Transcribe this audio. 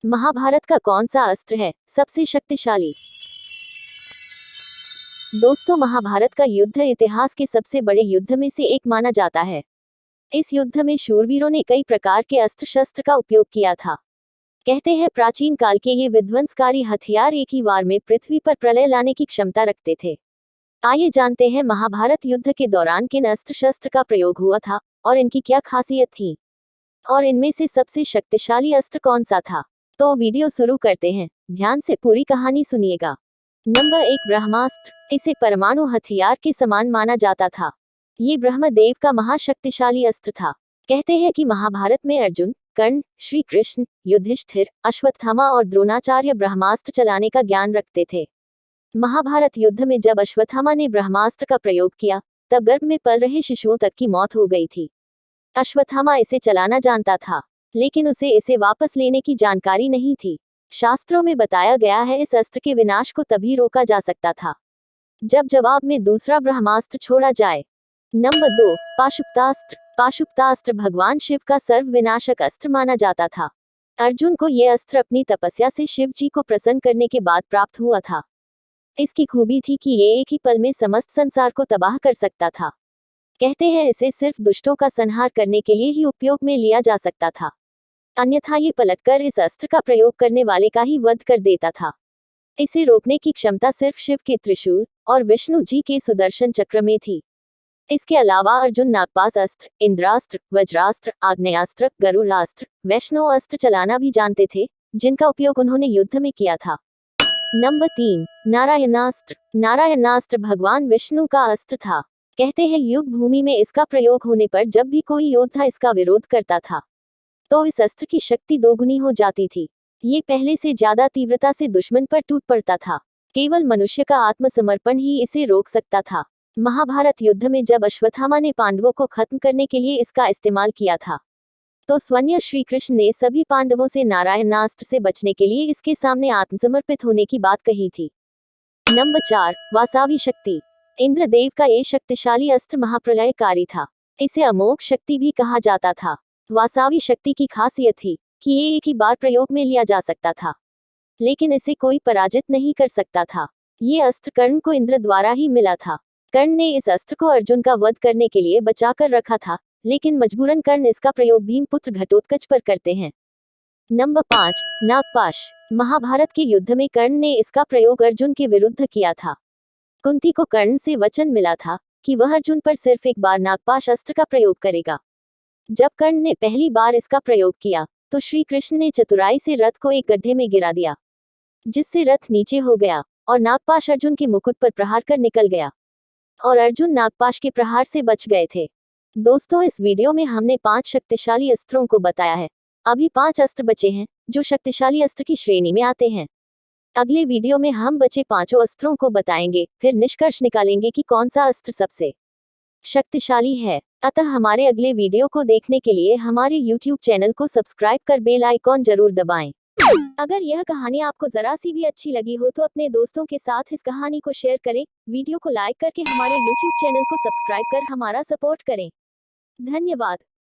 महाभारत का कौन सा अस्त्र है सबसे शक्तिशाली? दोस्तों, महाभारत का युद्ध इतिहास के सबसे बड़े युद्ध में से एक माना जाता है। इस युद्ध में शूरवीरों ने कई प्रकार के अस्त्र शस्त्र का उपयोग किया था। कहते हैं प्राचीन काल के ये विध्वंसकारी हथियार एक ही वार में पृथ्वी पर प्रलय लाने की क्षमता रखते थे। आइए जानते हैं महाभारत युद्ध के दौरान किन अस्त्र शस्त्र का प्रयोग हुआ था और इनकी क्या खासियत थी, और इनमें से सबसे शक्तिशाली अस्त्र कौन सा था। तो वीडियो शुरू करते हैं, ध्यान से पूरी कहानी सुनिएगा। नंबर 1, ब्रह्मास्त्र। इसे परमाणु हथियार के समान माना जाता था। ये ब्रह्मदेव का महाशक्तिशाली अस्त्र था। कहते हैं कि महाभारत में अर्जुन, कर्ण, श्री कृष्ण, युधिष्ठिर, अश्वत्थामा और द्रोणाचार्य ब्रह्मास्त्र चलाने का ज्ञान रखते थे। महाभारत युद्ध में जब अश्वत्थामा ने ब्रह्मास्त्र का प्रयोग किया, तब गर्भ में पल रहे शिशुओं तक की मौत हो गई थी। अश्वत्थामा इसे चलाना जानता था, लेकिन उसे इसे वापस लेने की जानकारी नहीं थी। शास्त्रों में बताया गया है इस अस्त्र के विनाश को तभी रोका जा सकता था जब जवाब में दूसरा ब्रह्मास्त्र छोड़ा जाए। नंबर 2, पाशुपतास्त्र। पाशुपतास्त्र भगवान शिव का सर्व विनाशक अस्त्र माना जाता था। अर्जुन को यह अस्त्र अपनी तपस्या से शिव जी को प्रसन्न करने के बाद प्राप्त हुआ था। इसकी खूबी थी कि ये एक ही पल में समस्त संसार को तबाह कर सकता था। कहते हैं इसे सिर्फ दुष्टों का संहार करने के लिए ही उपयोग में लिया जा सकता था, अन्यथा ये पलटकर इस अस्त्र का प्रयोग करने वाले का ही वध कर देता था। इसे रोकने की क्षमता सिर्फ शिव के त्रिशूल और विष्णु जी के सुदर्शन चक्र में थी। इसके अलावा अर्जुन नागपाश अस्त्र, इंद्रास्त्र, वज्रास्त्र, आग्नेयास्त्र, गरुड़ास्त्र, वैष्णव अस्त्र चलाना भी जानते थे, जिनका उपयोग उन्होंने युद्ध में किया था। नंबर 3, नारायणास्त्र। नारायणास्त्र भगवान विष्णु का अस्त्र था। कहते हैं युद्ध भूमि में इसका प्रयोग होने पर जब भी कोई योद्धा इसका विरोध करता था, तो इस अस्त्र की शक्ति दोगुनी हो जाती थी। ये पहले से ज्यादा तीव्रता से दुश्मन पर टूट पड़ता था। केवल मनुष्य का आत्मसमर्पण ही इसे रोक सकता था। महाभारत युद्ध में जब अश्वत्थामा ने पांडवों को खत्म करने के लिए इसका इस्तेमाल किया था, तो स्वयं श्री कृष्ण ने सभी पांडवों से नारायणास्त्र से बचने के लिए इसके सामने आत्मसमर्पित होने की बात कही थी। नंबर 4, वासावी शक्ति। इंद्रदेव का ये शक्तिशाली अस्त्र महाप्रलयकारी था। इसे अमोघ शक्ति भी कहा जाता था। वासावी शक्ति की खासियत थी कि ये एक ही बार प्रयोग में लिया जा सकता था, लेकिन इसे कोई पराजित नहीं कर सकता था। ये अस्त्र कर्ण को इंद्र द्वारा ही मिला था। कर्ण ने इस अस्त्र को अर्जुन का वध करने के लिए बचाकर रखा था, लेकिन मजबूरन कर्ण इसका प्रयोग भीमपुत्र घटोत्कच पर करते हैं। नंबर 5, नागपाश। महाभारत के युद्ध में कर्ण ने इसका प्रयोग अर्जुन के विरुद्ध किया था। कुंती को कर्ण से वचन मिला था कि वह अर्जुन पर सिर्फ एक बार नागपाश अस्त्र का प्रयोग करेगा। जब कर्ण ने पहली बार इसका प्रयोग किया, तो श्री कृष्ण ने चतुराई से रथ को एक गड्ढे में गिरा दिया, जिससे रथ नीचे हो गया और नागपाश अर्जुन के मुकुट पर प्रहार कर निकल गया, और अर्जुन नागपाश के प्रहार से बच गए थे। दोस्तों, इस वीडियो में हमने 5 शक्तिशाली अस्त्रों को बताया है। अभी 5 अस्त्र बचे हैं जो शक्तिशाली अस्त्र की श्रेणी में आते हैं। अगले वीडियो में हम बचे 5 अस्त्रों को बताएंगे, फिर निष्कर्ष निकालेंगे कि कौन सा अस्त्र सबसे शक्तिशाली है। अतः हमारे अगले वीडियो को देखने के लिए हमारे YouTube चैनल को सब्सक्राइब कर बेल आइकॉन जरूर दबाएं। अगर यह कहानी आपको जरा सी भी अच्छी लगी हो तो अपने दोस्तों के साथ इस कहानी को शेयर करें, वीडियो को लाइक करके हमारे YouTube चैनल को सब्सक्राइब कर हमारा सपोर्ट करें। धन्यवाद।